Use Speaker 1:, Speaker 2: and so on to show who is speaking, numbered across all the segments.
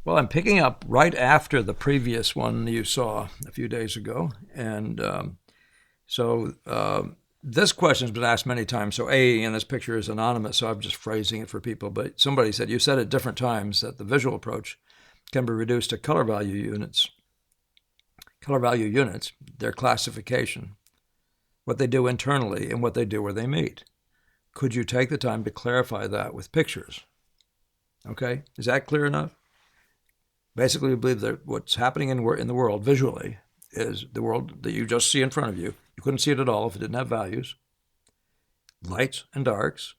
Speaker 1: Well, I'm picking up right after the previous one you saw a few days ago. And so this question has been asked many times. So A in this picture is anonymous, so I'm just phrasing it for people. But somebody said, you said at different times that the visual approach can be reduced to color value units. Color value units, their classification, what they do internally and what they do where they meet. Could you take the time to clarify that with pictures? Okay, is that clear enough? Basically, we believe that what's happening in the world visually is the world that you just see in front of you. You couldn't see it at all if it didn't have values, lights and darks,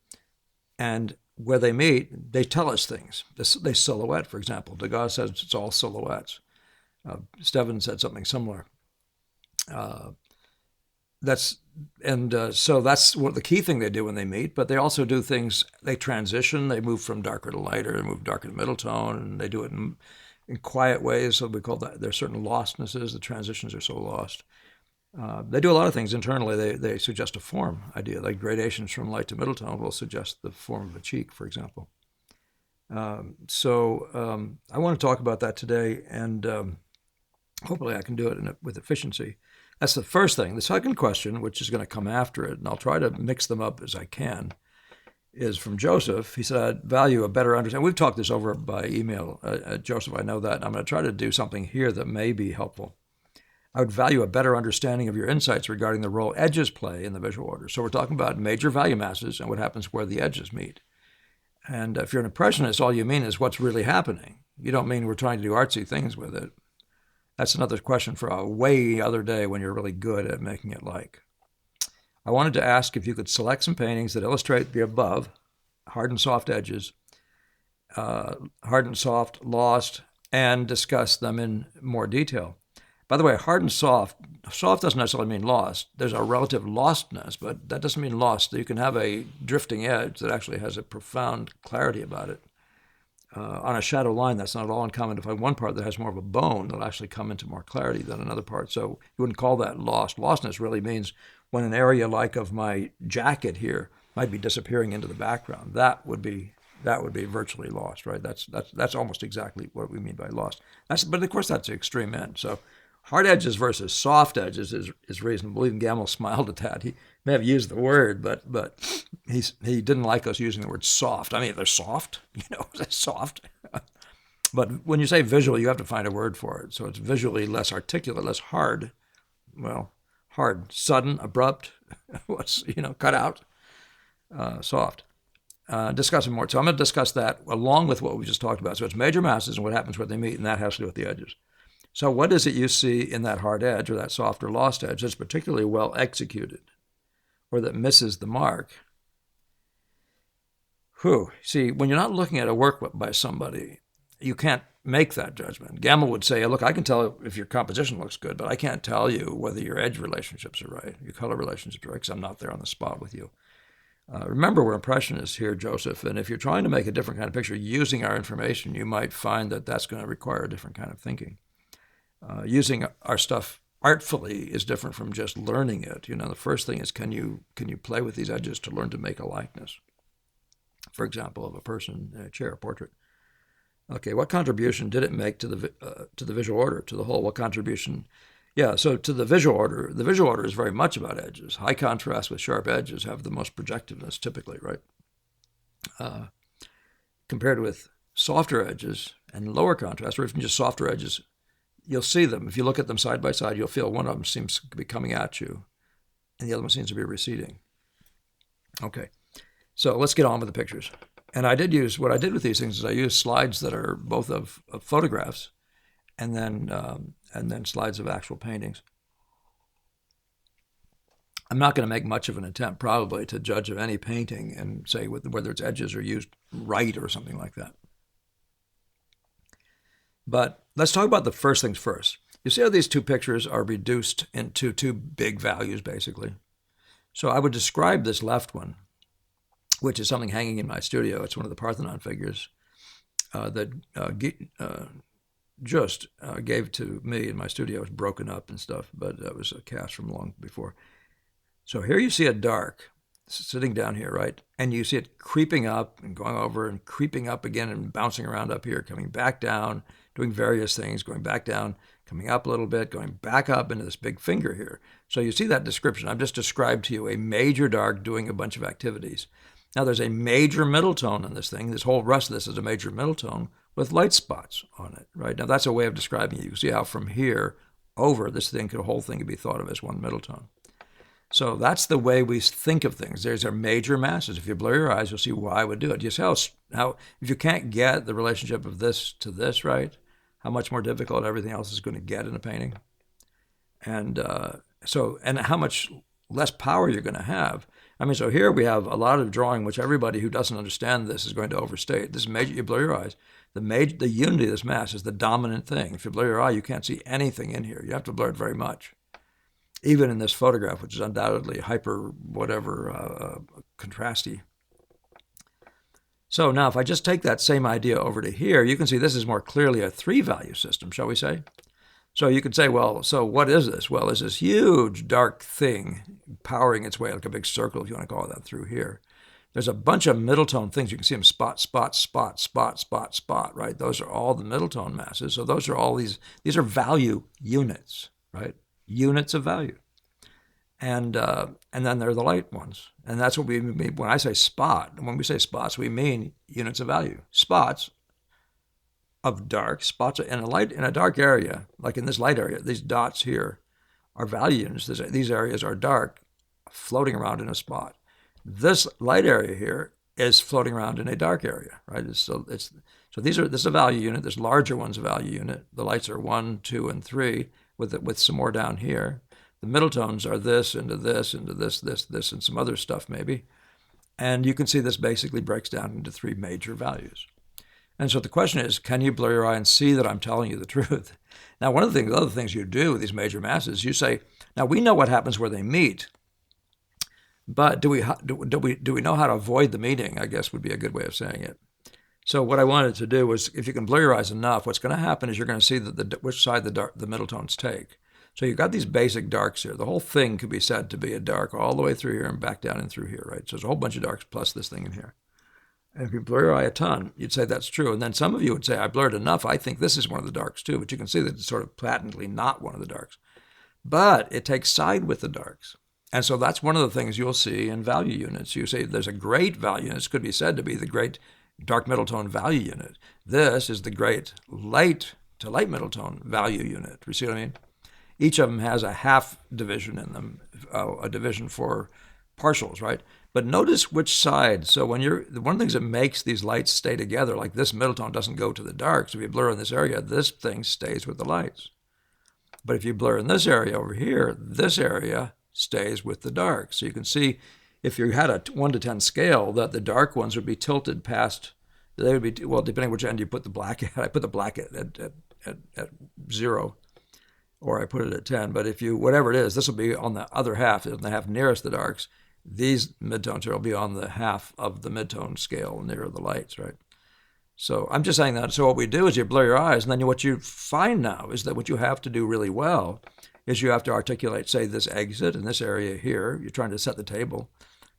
Speaker 1: and where they meet, they tell us things. They silhouette, for example. Degas says it's all silhouettes. Steven said something similar. So that's what the key thing they do when they meet. But they also do things. They transition. They move from darker to lighter. They move darker to middle tone, and they do it in quiet ways. So we call that there's certain lostnesses. The transitions are so lost. They do a lot of things internally. They suggest a form idea, like gradations from light to middle tone will suggest the form of a cheek, for example. I want to talk about that today, and hopefully I can do it with efficiency. That's the first thing. The second question, which is going to come after it, and I'll try to mix them up as I can, is from Joseph. He said, I'd value a better understanding. We've talked this over by email. Joseph, I know that. I'm going to try to do something here that may be helpful. I would value a better understanding of your insights regarding the role edges play in the visual order. So we're talking about major value masses and what happens where the edges meet. And if you're an impressionist, all you mean is what's really happening. You don't mean we're trying to do artsy things with it. That's another question for a way other day when you're really good at making it like. I wanted to ask if you could select some paintings that illustrate the above, hard and soft edges, hard and soft, lost, and discuss them in more detail. By the way, hard and soft doesn't necessarily mean lost. There's a relative lostness, but that doesn't mean lost. You can have a drifting edge that actually has a profound clarity about it. On a shadow line, that's not at all uncommon to find one part that has more of a bone that'll actually come into more clarity than another part. So you wouldn't call that lost. Lostness really means when an area like of my jacket here might be disappearing into the background. That would be virtually lost, right? That's almost exactly what we mean by lost. But of course, that's the extreme end. So hard edges versus soft edges is reasonable. Even Gamble smiled at that. He may have used the word, but he didn't like us using the word soft. I mean, they're soft, they're soft. But when you say visual, you have to find a word for it. So it's visually less articulate, less hard. Well, hard, sudden, abrupt, cut out, soft. Discussing more. So I'm going to discuss that along with what we just talked about. So it's major masses and what happens where they meet, and that has to do with the edges. So what is it you see in that hard edge or that soft or lost edge that's particularly well executed or that misses the mark? See, when you're not looking at a work by somebody, you can't make that judgment. Gamble would say, look, I can tell if your composition looks good, but I can't tell you whether your edge relationships are right, your color relationships are right, because I'm not there on the spot with you. Remember, we're impressionists here, Joseph, and if you're trying to make a different kind of picture using our information, you might find that that's going to require a different kind of thinking. Using our stuff artfully is different from just learning it. The first thing is, can you play with these edges to learn to make a likeness? For example, of a person, a chair, a portrait. Okay, what contribution did it make to the visual order, to the whole? What contribution? Yeah, so to the visual order is very much about edges. High contrast with sharp edges have the most projectiveness typically, right? Compared with softer edges and lower contrast, or even just softer edges, you'll see them. If you look at them side by side, you'll feel one of them seems to be coming at you, and the other one seems to be receding. Okay, so let's get on with the pictures. And what I did with these things is I used slides that are both of photographs and then slides of actual paintings. I'm not going to make much of an attempt probably to judge of any painting and say whether its edges are used right or something like that. But let's talk about the first things first. You see how these two pictures are reduced into two big values, basically. So I would describe this left one, which is something hanging in my studio. It's one of the Parthenon figures that just gave to me in my studio. It was broken up and stuff, but that was a cast from long before. So here you see a dark. sitting down here, right? And you see it creeping up and going over and creeping up again and bouncing around up here, coming back down, doing various things, going back down, coming up a little bit, going back up into this big finger here. So you see that description. I've just described to you a major dark doing a bunch of activities. Now there's a major middle tone in this thing. This whole rest of this is a major middle tone with light spots on it, right? Now that's a way of describing it. You can see how from here over, this thing, the whole thing could be thought of as one middle tone. So that's the way we think of things. There's our major masses. If you blur your eyes, you'll see why I would do it. You see how if you can't get the relationship of this to this, right, how much more difficult everything else is going to get in a painting. And and how much less power you're going to have. I mean, so here we have a lot of drawing, which everybody who doesn't understand this is going to overstate. This major, you blur your eyes. The unity of this mass is the dominant thing. If you blur your eye, you can't see anything in here. You have to blur it very much. Even in this photograph, which is undoubtedly hyper whatever contrasty. So now if I just take that same idea over to here, you can see this is more clearly a 3-value system, shall we say? So you could say, well, so what is this? Well, it's this huge dark thing powering its way, like a big circle, if you want to call it that, through here. There's a bunch of middle tone things. You can see them spot, spot, spot, spot, spot, spot, right? Those are all the middle tone masses. So those are all these are value units, right? Units of value. And then there are the light ones. And that's what we mean when I say spot. When we say spots, we mean units of value. Spots of dark, spots in a dark area, like in this light area, these dots here are value units. These areas are dark, floating around in a spot. This light area here is floating around in a dark area, right? So this is a value unit. There's larger ones a value unit. The lights are 1, 2, and 3 with some more down here. The middle tones are this, into this, this, and some other stuff maybe. And you can see this basically breaks down into 3 major values. And so the question is, can you blur your eye and see that I'm telling you the truth? Now, one of the other things you do with these major masses, you say, now we know what happens where they meet, but do we know how to avoid the meeting, I guess would be a good way of saying it. So what I wanted to do was, if you can blur your eyes enough, what's going to happen is you're going to see which side the middle tones take. So you've got these basic darks here. The whole thing could be said to be a dark all the way through here and back down and through here, right? So there's a whole bunch of darks plus this thing in here. And if you blur your eye a ton, you'd say that's true. And then some of you would say, I blurred enough. I think this is one of the darks too. But you can see that it's sort of patently not one of the darks. But it takes side with the darks. And so that's one of the things you'll see in value units. You say there's a great value unit. This could be said to be the great dark middle tone value unit. This is the great light to light middle tone value unit. You see what I mean? Each of them has a half division in them, a division for partials, right? But notice which side. So when one of the things that makes these lights stay together, like this middle tone doesn't go to the darks. If you blur in this area, this thing stays with the lights. But if you blur in this area over here, this area stays with the darks. So you can see if you had a 1 to 10 scale, that the dark ones would be tilted past, they would be, well, depending which end you put the black at. I put the black at 0. Or I put it at 10, but if you, whatever it is, this will be on the other half, the half nearest the darks. These midtones here will be on the half of the midtone scale near the lights, right? So I'm just saying that. So what we do is you blur your eyes, and then what you find now is that what you have to do really well is you have to articulate, say, this exit in this area here. You're trying to set the table.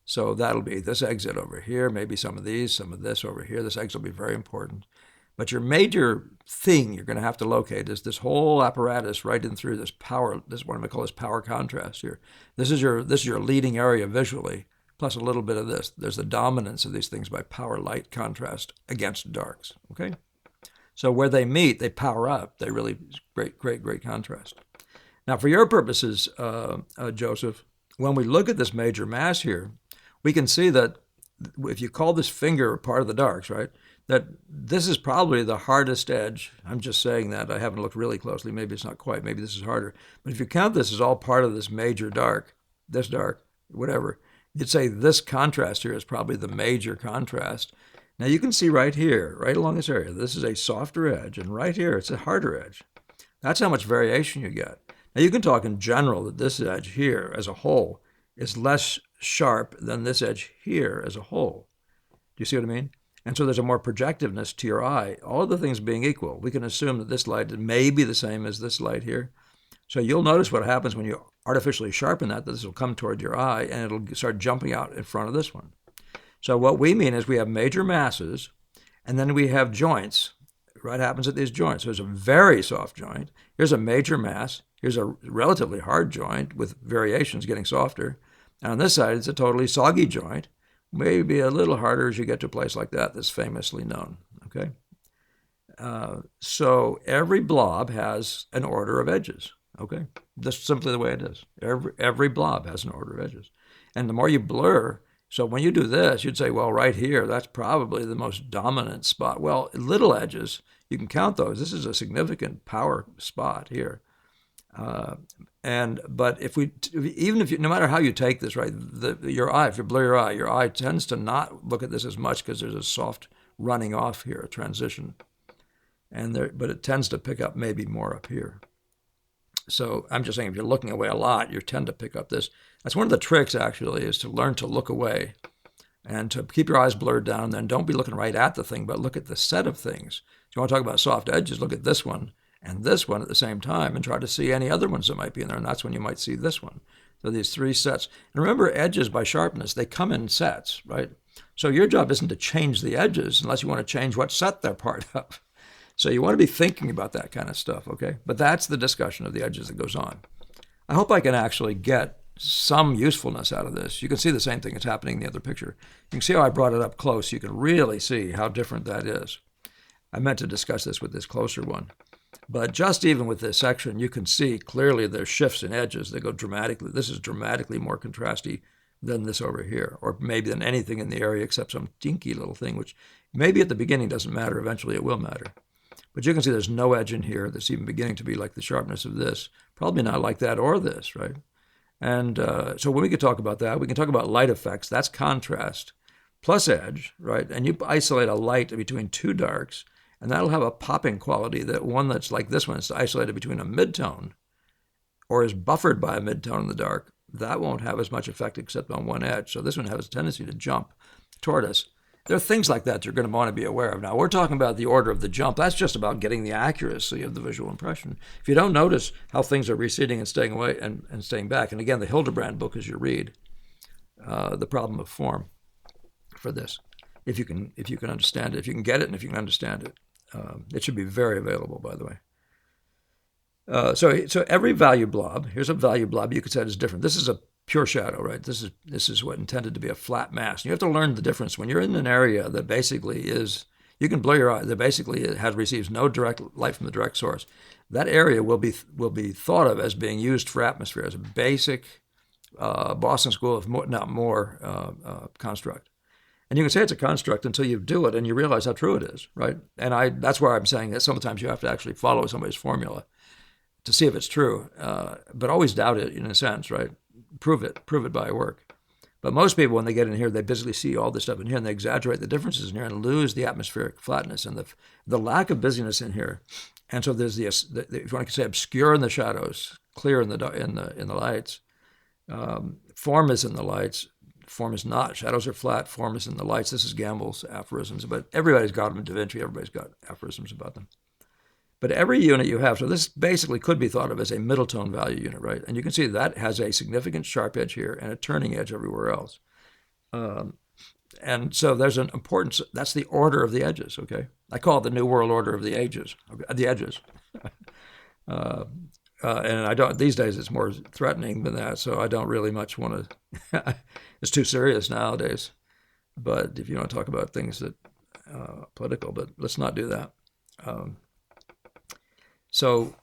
Speaker 1: So that'll be this exit over here, maybe some of these, some of this over here. This exit will be very important. But your major thing you're going to have to locate is this whole apparatus right in through this power, this what I'm going to call this power contrast here. This is your leading area visually, plus a little bit of this. There's the dominance of these things by power light contrast against darks, okay? So where they meet, they power up. They really, great contrast. Now for your purposes, Joseph, when we look at this major mass here, we can see that if you call this finger part of the darks, right, that this is probably the hardest edge. I'm just saying that. I haven't looked really closely. Maybe it's not quite. Maybe this is harder. But if you count this as all part of this major dark, this dark, whatever, you'd say this contrast here is probably the major contrast. Now you can see right here, right along this area, this is a softer edge, and right here it's a harder edge. That's how much variation you get. Now you can talk in general that this edge here as a whole is less sharp than this edge here as a whole. Do you see what I mean? And so there's a more projectiveness to your eye. All of the things being equal, we can assume that this light may be the same as this light here, So you'll notice what happens when you artificially sharpen that this will come toward your eye and it'll start jumping out in front of this one. So what we mean is we have major masses and then we have joints. What happens at these joints? So there's a very soft joint. Here's a major mass. Here's a relatively hard joint with variations getting softer. And on this side, it's a totally soggy joint. Maybe a little harder as you get to a place like that that's famously known. Okay. So every blob has an order of edges. Okay, that's simply the way it is. Every blob has an order of edges, and the more you blur, so when you do this, you'd say, well, right here, that's probably the most dominant spot. Well, little edges, you can count those. This is a significant power spot here. But no matter how you take this, right, your eye, if you blur your eye tends to not look at this as much because there's a soft running off here, a transition, but it tends to pick up maybe more up here. So I'm just saying, if you're looking away a lot, you tend to pick up this. That's one of the tricks, actually, is to learn to look away and to keep your eyes blurred down. Then don't be looking right at the thing, but look at the set of things. If you want to talk about soft edges, look at this one and this one at the same time and try to see any other ones that might be in there. And that's when you might see this one. So these three sets. And remember, edges by sharpness, they come in sets, right? So your job isn't to change the edges unless you want to change what set they're part of. So you want to be thinking about that kind of stuff, okay? But that's the discussion of the edges that goes on. I hope I can actually get some usefulness out of this. You can see the same thing that's happening in the other picture. You can see how I brought it up close. You can really see how different that is. I meant to discuss this with this closer one. But just even with this section, you can see clearly there's shifts in edges that go dramatically. This is dramatically more contrasty than this over here, or maybe than anything in the area except some dinky little thing, which maybe at the beginning doesn't matter. Eventually it will matter. But you can see there's no edge in here that's even beginning to be like the sharpness of this. Probably not like that or this, right? And so when we can talk about that, we can talk about light effects. That's contrast plus edge, right? And you isolate a light between two darks, and that'll have a popping quality that one that's like this one is isolated between a midtone or is buffered by a midtone in the dark. That won't have as much effect except on one edge. So this one has a tendency to jump toward us. There are things like that you're going to want to be aware of. Now, we're talking about the order of the jump. That's just about getting the accuracy of the visual impression. If you don't notice how things are receding and staying away and staying back, and again, the Hildebrand book as you read, the problem of form for this, if you can understand it, if you can get it, and if you can understand it. It should be very available, by the way. So every value blob, here's a value blob you could say is different. This is a pure shadow, right? This is what intended to be a flat mass. You have to learn the difference. When you're in an area that basically is, you can blur your eye, that basically receives no direct light from the direct source. That area will be thought of as being used for atmosphere, as a basic Boston School of more construct. And you can say it's a construct until you do it and you realize how true it is, right? And that's where I'm saying that sometimes you have to actually follow somebody's formula to see if it's true, but always doubt it in a sense, right? Prove it by work. But most people, when they get in here, they basically see all this stuff in here and they exaggerate the differences in here and lose the atmospheric flatness and the lack of busyness in here. And so there's if you want to say obscure in the shadows, clear in the lights. Form is in the lights. Form is not. Shadows are flat. Form is in the lights. This is Gamble's aphorisms, but everybody's got them in Da Vinci. Everybody's got aphorisms about them. But every unit you have, so this basically could be thought of as a middle tone value unit, right? And you can see that has a significant sharp edge here and a turning edge everywhere else. And so there's an importance, that's the order of the edges, okay? I call it the New World Order of the edges. And I don't, these days it's more threatening than that, so I don't really much want to, it's too serious nowadays. But if you want to talk about things that, political, but let's not do that. So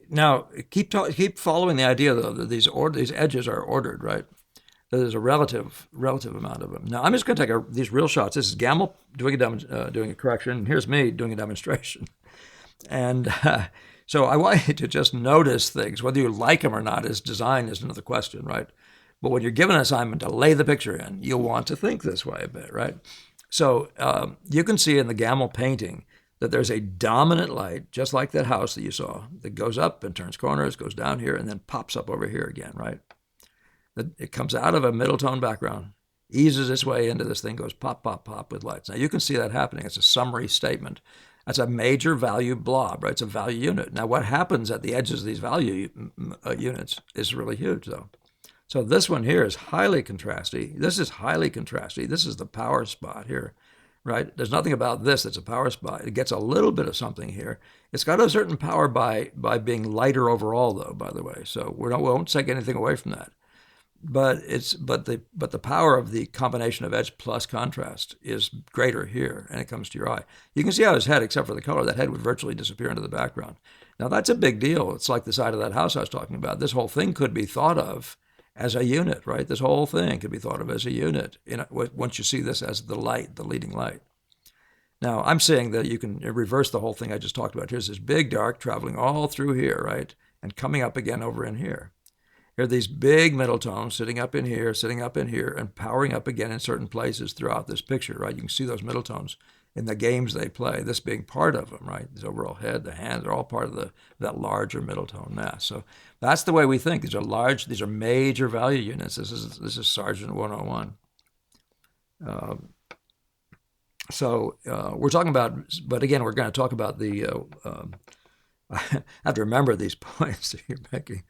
Speaker 1: now keep following the idea though that these edges are ordered, right? That there's a relative amount of them. Now I'm just going to take these real shots. This is Gamble doing a correction, and here's me doing a demonstration. And so I want you to just notice things. Whether you like them or not, as design is another question, right? But when you're given an assignment to lay the picture in, you'll want to think this way a bit, right? So you can see in the Gamble painting that there's a dominant light, just like that house that you saw, that goes up and turns corners, goes down here, and then pops up over here again, right? It comes out of a middle tone background, eases its way into this thing, goes pop, pop, pop with lights. Now you can see that happening. It's a summary statement. That's a major value blob, right? It's a value unit. Now, what happens at the edges of these value units is really huge, though. So this one here is highly contrasty. This is highly contrasty. This is the power spot here, right? There's nothing about this that's a power spot. It gets a little bit of something here. It's got a certain power by being lighter overall, though, by the way. So we won't take anything away from that. But the power of the combination of edge plus contrast is greater here, and it comes to your eye. You can see how his head, except for the color, that head would virtually disappear into the background. Now that's a big deal. It's like the side of that house I was talking about. This whole thing could be thought of as a unit, right? This whole thing could be thought of as a unit once you see this as the light, the leading light. Now, I'm saying that you can reverse the whole thing I just talked about. Here's this big dark traveling all through here, right? And coming up again over in here. Here are these big middle tones sitting up in here, and powering up again in certain places throughout this picture, right? You can see those middle tones in the games they play, this being part of them, right? This overall head, the hands are all part of that larger middle tone mass. So that's the way we think. These are major value units. This is Sargent 101. We're talking about, but again, we're going to talk about the, I have to remember these points that you're making.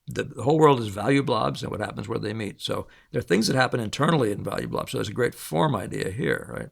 Speaker 1: The whole world is value blobs and what happens where they meet. So there are things that happen internally in value blobs. So there's a great form idea here, right?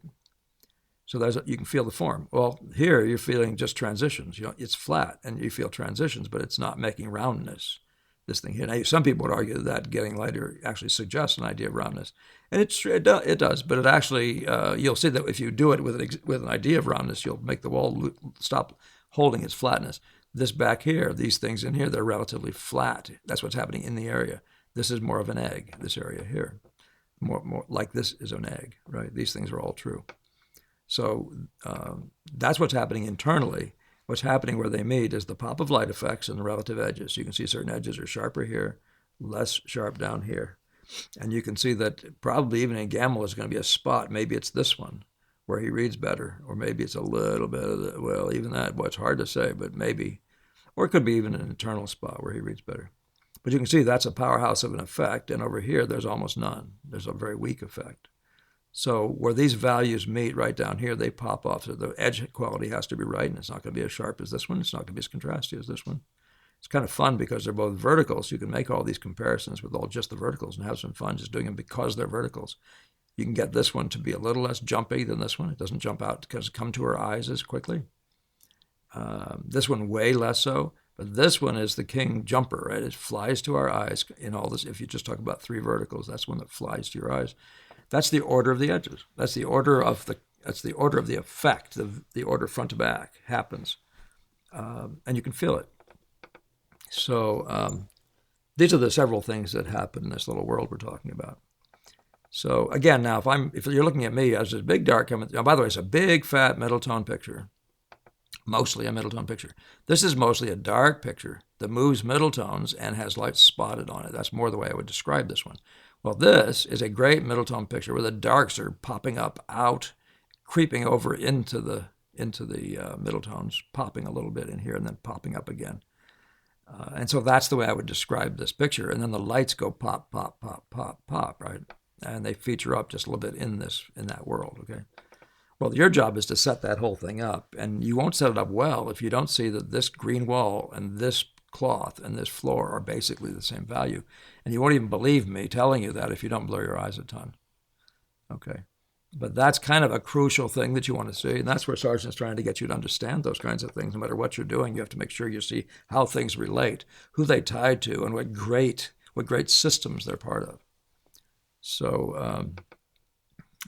Speaker 1: So you can feel the form. Well, here you're feeling just transitions. It's flat and you feel transitions, but it's not making roundness. This thing here. Now, some people would argue that getting lighter actually suggests an idea of roundness, and it does. But it actually, you'll see that if you do it with an idea of roundness, you'll make the wall stop holding its flatness. This back here, these things in here, they're relatively flat. That's what's happening in the area. This is more of an egg. This area here, more like this is an egg, right? These things are all true. So that's what's happening internally. What's happening where they meet is the pop of light effects and the relative edges. You can see certain edges are sharper here, less sharp down here. And you can see that probably even in Gamble is going to be a spot. Maybe it's this one where he reads better, or maybe it's a little bit of the, well, even that, well, it's hard to say, but maybe. Or it could be even an internal spot where he reads better. But you can see that's a powerhouse of an effect, and over here there's almost none. There's a very weak effect. So where these values meet right down here, they pop off. So the edge quality has to be right, and it's not going to be as sharp as this one. It's not going to be as contrasty as this one. It's kind of fun because they're both verticals. You can make all these comparisons with all just the verticals and have some fun just doing them because they're verticals. You can get this one to be a little less jumpy than this one. It doesn't jump out because it come to our eyes as quickly. This one way less so. But this one is the king jumper, right? It flies to our eyes in all this. If you just talk about three verticals, that's one that flies to your eyes. That's the order of the edges. That's the order of the effect. The order front to back happens, and you can feel it. So these are the several things that happen in this little world we're talking about. So again, now if you're looking at me as this big dark coming, by the way, it's a big fat middle tone picture, mostly a middle tone picture. This is mostly a dark picture that moves middle tones and has light spotted on it. That's more the way I would describe this one. Well, this is a great middle tone picture where the darks are popping up out, creeping over into the middle tones, popping a little bit in here and then popping up again. And so that's the way I would describe this picture. And then the lights go pop, pop, pop, pop, pop, right? And they feature up just a little bit in that world, okay? Well, your job is to set that whole thing up, and you won't set it up well if you don't see that this green wall and this cloth and this floor are basically the same value. And you won't even believe me telling you that if you don't blur your eyes a ton. Okay. But that's kind of a crucial thing that you want to see. And that's where Sargent's trying to get you to understand those kinds of things. No matter what you're doing, you have to make sure you see how things relate, who they tied to, and what great systems they're part of. So,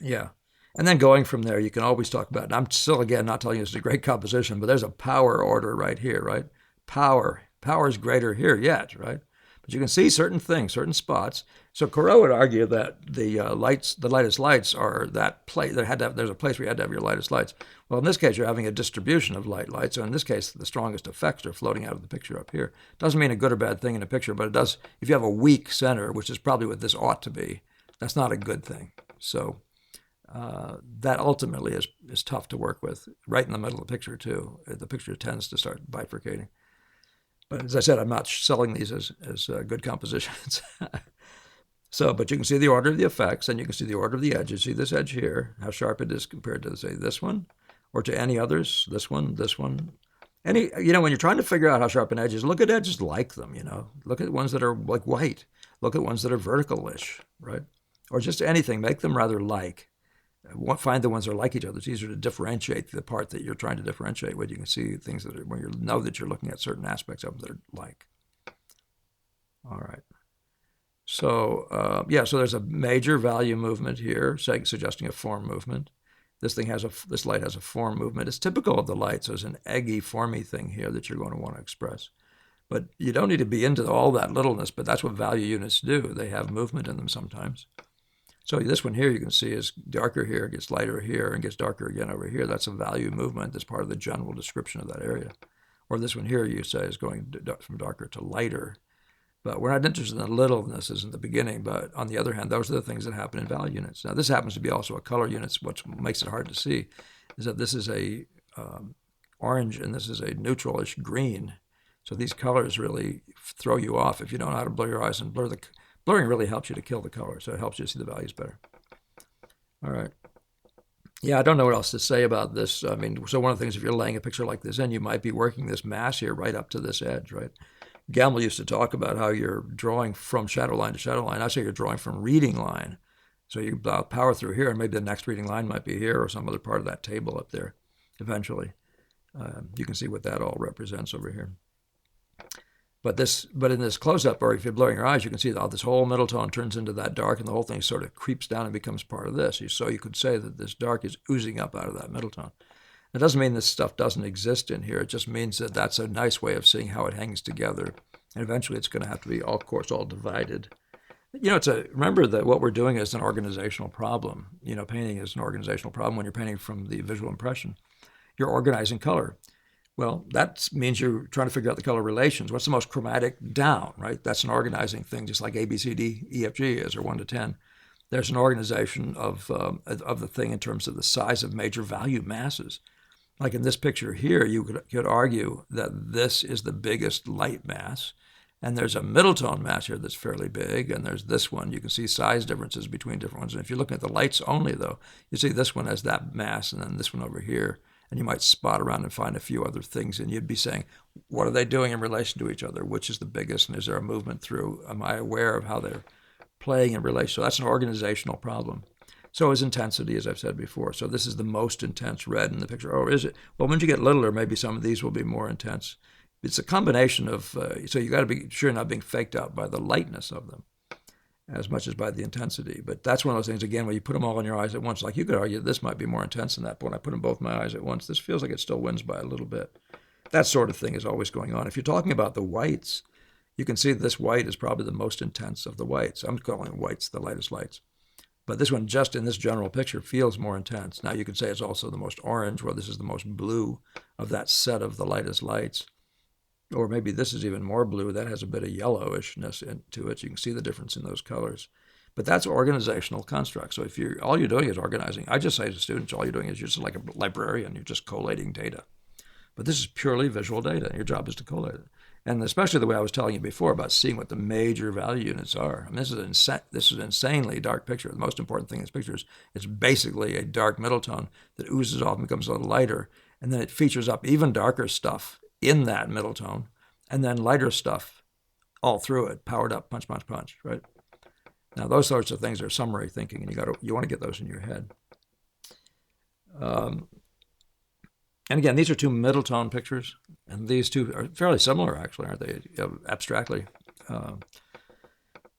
Speaker 1: yeah. And then going from there, you can always talk about, and I'm still, again, not telling you it's a great composition, but there's a power order right here, right? Power is greater here yet, right? But you can see certain things, certain spots. So Corot would argue that the lightest lights are that place. There's a place where you had to have your lightest lights. Well, in this case, you're having a distribution of lights. So in this case, the strongest effects are floating out of the picture up here. Doesn't mean a good or bad thing in a picture, but it does. If you have a weak center, which is probably what this ought to be, that's not a good thing. So that ultimately is tough to work with, right in the middle of the picture too. The picture tends to start bifurcating. But as I said, I'm not selling these as good compositions. But you can see the order of the effects, and you can see the order of the edges. See this edge here, how sharp it is compared to, say, this one, or to any others. This one, this one. Any, when you're trying to figure out how sharp an edge is, look at edges like them, Look at ones that are like white. Look at ones that are vertical-ish, right? Or just anything. Make them rather like. Find the ones that are like each other. It's easier to differentiate the part that you're trying to differentiate when you can see things that are, when you know that you're looking at certain aspects of them that are like. All right. So so there's a major value movement here, suggesting a form movement. This light has a form movement. It's typical of the light, so there's an eggy, formy thing here that you're going to want to express. But you don't need to be into all that littleness, but that's what value units do. They have movement in them sometimes. So this one here you can see is darker here, gets lighter here, and gets darker again over here. That's a value movement. That's part of the general description of that area. Or this one here you say is going from darker to lighter. But we're not interested in the littlenesses in the beginning. But on the other hand, those are the things that happen in value units. Now, this happens to be also a color unit. What makes it hard to see is that this is a orange and this is a neutralish green. So these colors really throw you off if you don't know how to blur your eyes. And blurring really helps you to kill the color. So it helps you see the values better. All right. Yeah, I don't know what else to say about this. I mean, so one of the things, if you're laying a picture like this in, you might be working this mass here right up to this edge, right? Gamble used to talk about how you're drawing from shadow line to shadow line. I say you're drawing from reading line. So you power through here, and maybe the next reading line might be here or some other part of that table up there eventually. You can see what that all represents over here. But in this close-up, or if you're blurring your eyes, you can see how this whole middle tone turns into that dark, and the whole thing sort of creeps down and becomes part of this. So you could say that this dark is oozing up out of that middle tone. It doesn't mean this stuff doesn't exist in here. It just means that that's a nice way of seeing how it hangs together. And eventually it's going to have to be, of course, all divided. Remember that what we're doing is an organizational problem. Painting is an organizational problem when you're painting from the visual impression. You're organizing color. Well, that means you're trying to figure out the color relations. What's the most chromatic down, right? That's an organizing thing, just like A, B, C, D, E, F, G is, or 1 to 10. There's an organization of the thing in terms of the size of major value masses. Like in this picture here, you could argue that this is the biggest light mass, and there's a middle tone mass here that's fairly big, and there's this one. You can see size differences between different ones. And if you're looking at the lights only, though, you see this one has that mass, and then this one over here. And you might spot around and find a few other things, and you'd be saying, what are they doing in relation to each other? Which is the biggest, and is there a movement through? Am I aware of how they're playing in relation? So that's an organizational problem. So is intensity, as I've said before. So this is the most intense red in the picture. Oh, is it? Well, when you get littler, maybe some of these will be more intense. It's a combination of, so you got to be sure not being faked out by the lightness of them as much as by the intensity. But that's one of those things, again, where you put them all in your eyes at once. Like you could argue this might be more intense than that, but when I put them both in my eyes at once, this feels like it still wins by a little bit. That sort of thing is always going on. If you're talking about the whites, you can see this white is probably the most intense of the whites. I'm calling whites the lightest lights. But this one, just in this general picture, feels more intense. Now, you could say it's also the most orange, where this is the most blue of that set of the lightest lights. Or maybe this is even more blue. That has a bit of yellowishness to it. You can see the difference in those colors. But that's organizational construct. So if all you're doing is organizing, I just say to students, all you're doing is you're just like a librarian. You're just collating data. But this is purely visual data. Your job is to collate it. And especially the way I was telling you before about seeing what the major value units are. I mean, this is an insanely dark picture. The most important thing in this picture is it's basically a dark middle tone that oozes off and becomes a little lighter. And then it features up even darker stuff in that middle tone, and then lighter stuff all through it, powered up, punch, punch, punch, right? Now, those sorts of things are summary thinking, and you want to get those in your head. And again, these are two middle tone pictures, and these two are fairly similar, actually, aren't they? Abstractly,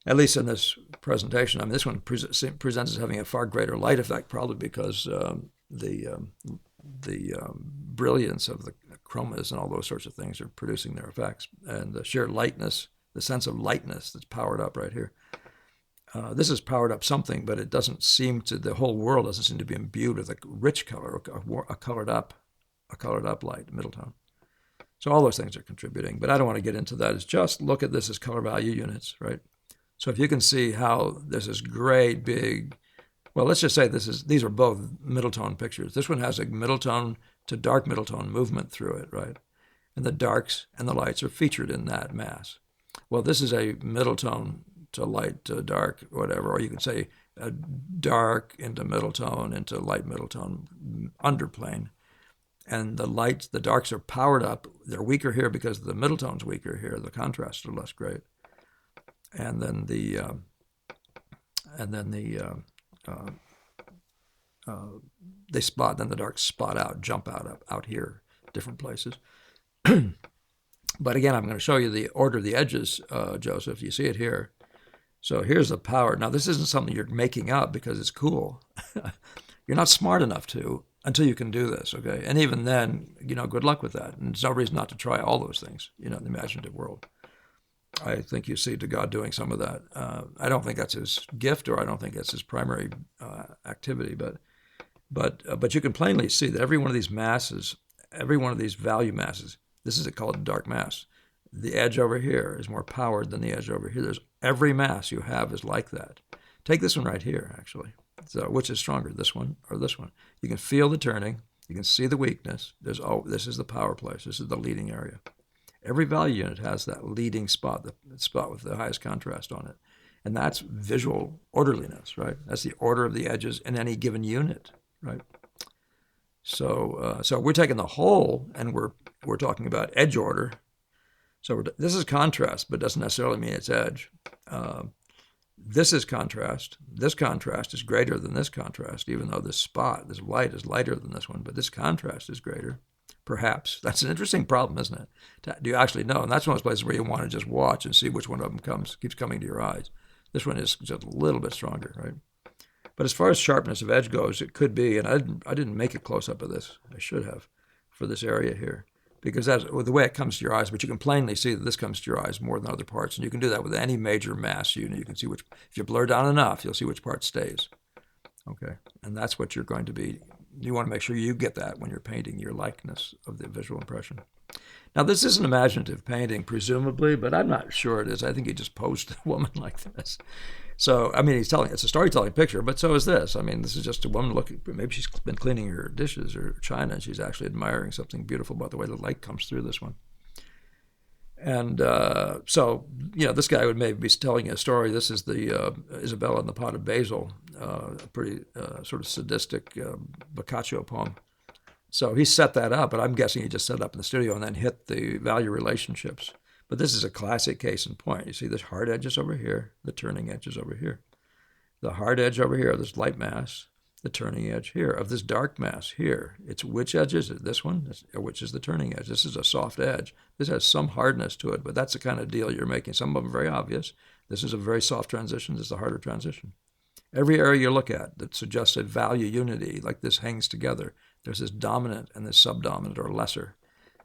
Speaker 1: at least in this presentation. I mean, this one presents as having a far greater light effect, probably because the brilliance of the chromas and all those sorts of things are producing their effects, and the sheer lightness, the sense of lightness that's powered up right here. This is powered up something, but it doesn't seem to, the whole world doesn't seem to be imbued with a rich color, a colored up light, middle tone. So all those things are contributing, but I don't want to get into that. It's just look at this as color value units, right? So if you can see how this is great big, well, let's just say these are both middle tone pictures. This one has a middle tone to dark middle tone movement through it, right? And the darks and the lights are featured in that mass. Well, this is a middle tone to light to dark, whatever, or you can say a dark into middle tone into light middle tone underplane. And the lights, the darks are powered up. They're weaker here because the middle tone's weaker here. The contrasts are less great. And then the they spot, then the darks spot out, jump out here, different places. But again, I'm going to show you the order of the edges, Joseph. You see it here. So here's the power. Now, this isn't something you're making up because it's cool. You're not smart enough to until you can do this, okay? And even then, good luck with that. And there's no reason not to try all those things, in the imaginative world. I think you see to God doing some of that. I don't think that's his gift, or I don't think that's his primary activity, but you can plainly see that every one of these masses, every one of these value masses, this is called a dark mass. The edge over here is more powered than the edge over here. Every mass you have is like that. Take this one right here, actually. So which is stronger, this one or this one? You can feel the turning. You can see the weakness. This is the power place. This is the leading area. Every value unit has that leading spot, the spot with the highest contrast on it. And that's visual orderliness, right? That's the order of the edges in any given unit, right? So we're taking the whole, and we're talking about edge order. So this is contrast, but doesn't necessarily mean it's edge. This is contrast. This contrast is greater than this contrast, even though this spot, this light, is lighter than this one, but this contrast is greater. Perhaps. That's an interesting problem, isn't it? Do you actually know? And that's one of those places where you want to just watch and see which one of them keeps coming to your eyes. This one is just a little bit stronger, right? But as far as sharpness of edge goes, it could be, and I didn't make a close-up of this. I should have, for this area here, because that's the way it comes to your eyes. But you can plainly see that this comes to your eyes more than other parts, and you can do that with any major mass unit. You can see if you blur down enough, you'll see which part stays. Okay, and that's what you're going to be. You want to make sure you get that when you're painting your likeness of the visual impression. Now, this is an imaginative painting, presumably, but I'm not sure it is. I think he just posed a woman like this. So, I mean, it's a storytelling picture, but so is this. I mean, this is just a woman looking, maybe she's been cleaning her dishes or china, and she's actually admiring something beautiful about the way the light comes through this one. And so, this guy would maybe be telling a story. This is the Isabella and the Pot of Basil, a pretty sort of sadistic Boccaccio poem. So he set that up, but I'm guessing he just set it up in the studio and then hit the value relationships. But this is a classic case in point. You see this hard edges over here, the turning edges over here. The hard edge over here, this light mass, the turning edge here, of this dark mass here. It's which edge is it? This one, which is the turning edge. This is a soft edge. This has some hardness to it, but that's the kind of deal you're making. Some of them are very obvious. This is a very soft transition. This is a harder transition. Every area you look at that suggests a value unity, like this hangs together, there's this dominant and this subdominant or lesser.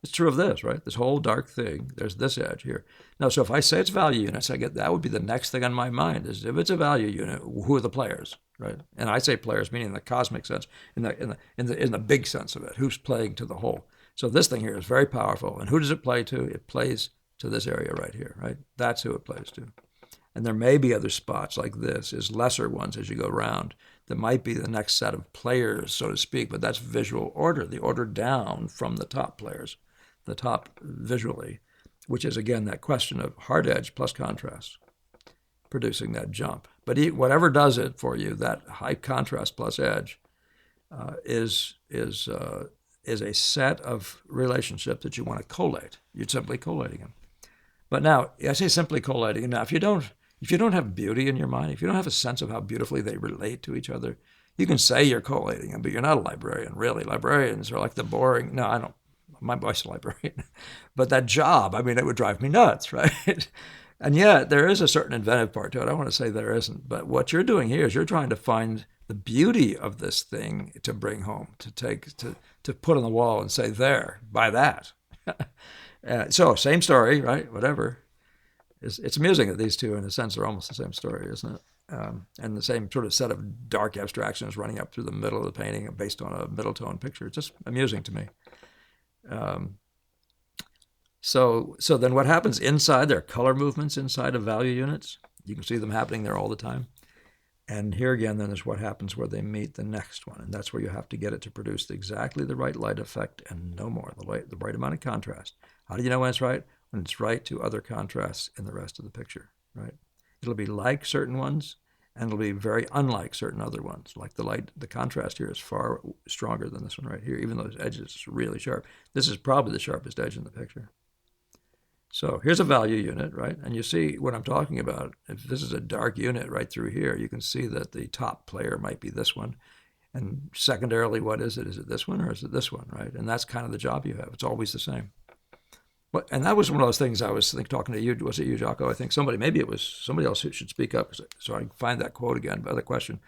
Speaker 1: It's true of this, right? This whole dark thing, there's this edge here. Now, so if I say it's value units, that would be the next thing on my mind is if it's a value unit, who are the players, right? And I say players, meaning in the cosmic sense, in the big sense of it, who's playing to the whole. So this thing here is very powerful. And who does it play to? It plays to this area right here, right? That's who it plays to. And there may be other spots like this, is lesser ones as you go around, that might be the next set of players, so to speak, but that's visual order, the order down from the top players, the top visually, which is, again, that question of hard edge plus contrast, producing that jump. But whatever does it for you, that high contrast plus edge is a set of relationships that you want to collate. You're simply collating them. But now, I say simply collating. Now, if you don't have beauty in your mind, if you don't have a sense of how beautifully they relate to each other, you can say you're collating them, but you're not a librarian, really. Librarians are like the boring, no, I don't, my wife's a librarian, but that job, I mean, it would drive me nuts, right? And yet, there is a certain inventive part to it. I don't want to say there isn't, but what you're doing here is you're trying to find the beauty of this thing to bring home, to put on the wall and say, there, buy that. So, same story, right? Whatever. It's amusing that these two, in a sense, are almost the same story, isn't it? And the same sort of set of dark abstractions running up through the middle of the painting based on a middle tone picture. It's just amusing to me. So then what happens inside? There are color movements inside of value units. You can see them happening there all the time. And here again, then, is what happens where they meet the next one. And that's where you have to get it to produce exactly the right light effect and no more, the right amount of contrast. How do you know when it's right? When it's right to other contrasts in the rest of the picture, right? It'll be like certain ones, and it'll be very unlike certain other ones. Like the contrast here is far stronger than this one right here, even though this edge is really sharp. This is probably the sharpest edge in the picture. So here's a value unit, right? And you see what I'm talking about. If this is a dark unit right through here, you can see that the top player might be this one. And secondarily, what is it? Is it this one or is it this one, right? And that's kind of the job you have. It's always the same. And that was one of those things I was talking to you. Was it you, Jocko? I think maybe it was somebody else who should speak up so I can find that quote again, other question.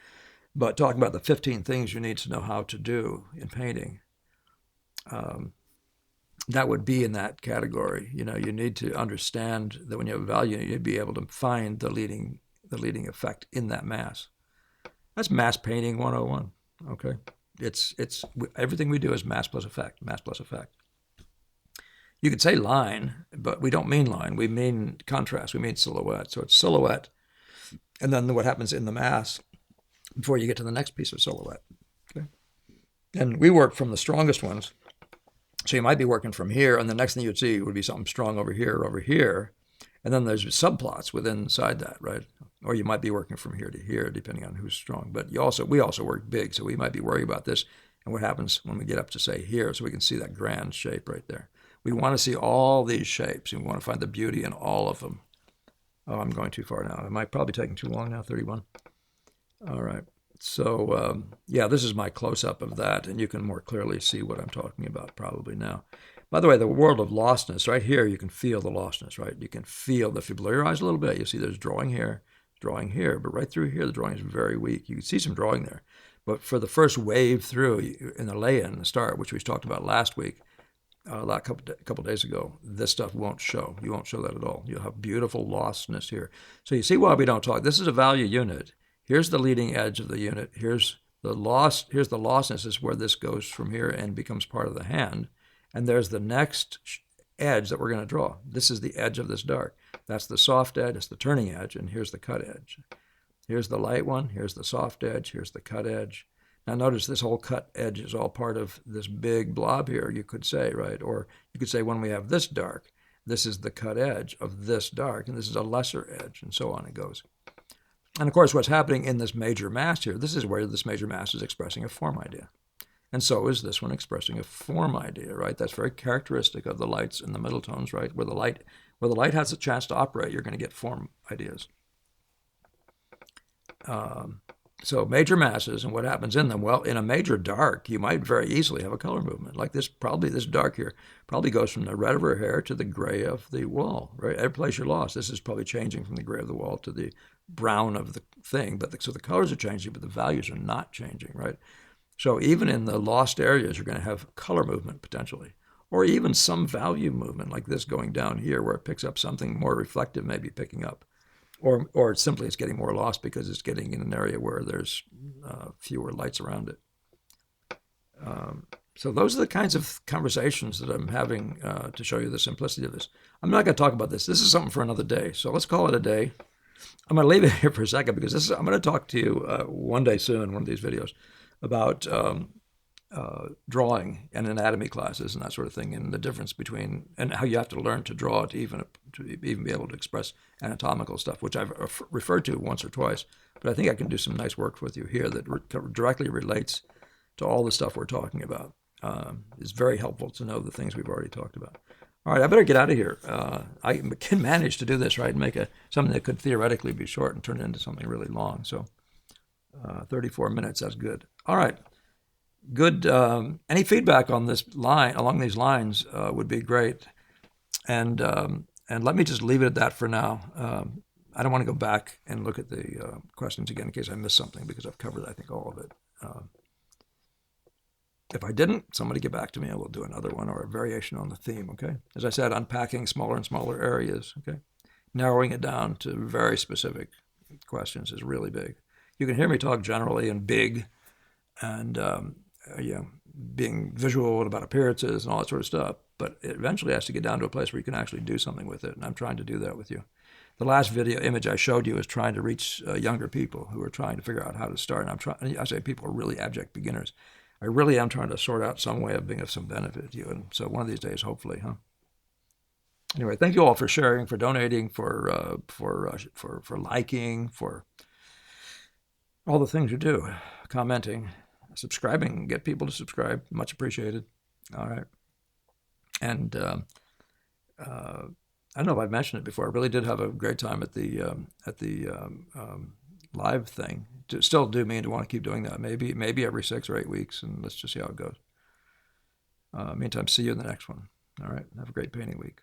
Speaker 1: But talking about the 15 things you need to know how to do in painting, that would be in that category. You need to understand that when you have a value, you need to be able to find the leading effect in that mass. That's mass painting 101. Okay, it's everything we do is mass plus effect, mass plus effect. You could say line, but we don't mean line. We mean contrast. We mean silhouette. So it's silhouette, and then what happens in the mass before you get to the next piece of silhouette. Okay, and we work from the strongest ones. So you might be working from here, and the next thing you'd see would be something strong over here, and then there's subplots inside that, right? Or you might be working from here to here, depending on who's strong. But we also work big, so we might be worried about this and what happens when we get up to, say, here, so we can see that grand shape right there. We want to see all these shapes, and we want to find the beauty in all of them. Oh, I'm going too far now. Am I probably taking too long now, 31? All right. So, yeah, this is my close-up of that, and you can more clearly see what I'm talking about probably now. By the way, the world of lostness, right here, you can feel the lostness, right? You can feel that if you blur your eyes a little bit, you see there's drawing here, but right through here, the drawing is very weak. You can see some drawing there. But for the first wave through, in the lay-in, the start, which we talked about last week, a couple days ago, this stuff won't show. You won't show that at all. You'll have beautiful lostness here. So you see why we don't talk. This is a value unit. Here's the leading edge of the unit. Here's the lostness is where this goes from here and becomes part of the hand. And there's the next edge that we're going to draw. This is the edge of this dark. That's the soft edge. It's the turning edge. And here's the cut edge. Here's the light one. Here's the soft edge. Here's the cut edge. Now notice this whole cut edge is all part of this big blob here, you could say, right? Or you could say when we have this dark, this is the cut edge of this dark, and this is a lesser edge, and so on it goes. And of course, what's happening in this major mass here, this is where this major mass is expressing a form idea. And so is this one expressing a form idea, right? That's very characteristic of the lights and the middle tones, right? Where the light has a chance to operate, you're going to get form ideas. So major masses and what happens in them, well, in a major dark, you might very easily have a color movement. Like this dark here probably goes from the red of her hair to the gray of the wall, right? Every place you're lost, this is probably changing from the gray of the wall to the brown of the thing. So the colors are changing, but the values are not changing, right? So even in the lost areas, you're going to have color movement potentially, or even some value movement like this going down here where it picks up something more reflective, maybe picking up. Or simply it's getting more lost because it's getting in an area where there's fewer lights around it. So those are the kinds of conversations that I'm having to show you the simplicity of this. I'm not going to talk about this. This is something for another day. So let's call it a day. I'm going to leave it here for a second because I'm going to talk to you one day soon, one of these videos, about drawing and anatomy classes and that sort of thing, and the difference between and how you have to learn to draw to even be able to express anatomical stuff, which I've referred to once or twice. But I think I can do some nice work with you here that directly relates to all the stuff we're talking about. It's very helpful to know the things we've already talked about. All right, I better get out of here. I can manage to do this, right, and make something that could theoretically be short and turn it into something really long. So 34 minutes, that's good. All right. Good. Any feedback on this line, along these lines, would be great. And let me just leave it at that for now. I don't want to go back and look at the questions again in case I missed something because I've covered, I think, all of it. If I didn't, somebody get back to me and we'll do another one or a variation on the theme, okay? As I said, unpacking smaller and smaller areas, okay? Narrowing it down to very specific questions is really big. You can hear me talk generally and big and being visual about appearances and all that sort of stuff, but it eventually has to get down to a place where you can actually do something with it, and I'm trying to do that with you. The last video image I showed you is trying to reach younger people who are trying to figure out how to start, and I say people are really abject beginners. I really am trying to sort out some way of being of some benefit to you, and so one of these days, hopefully, huh? Anyway, thank you all for sharing, for donating, for liking, for all the things you do, commenting, subscribing, get people to subscribe, much appreciated. All right. And I don't know if I've mentioned it before. I really did have a great time at the live thing. Still do mean to want to keep doing that. Maybe every 6 or 8 weeks, and let's just see how it goes. Meantime, see you in the next one. All right. Have a great painting week.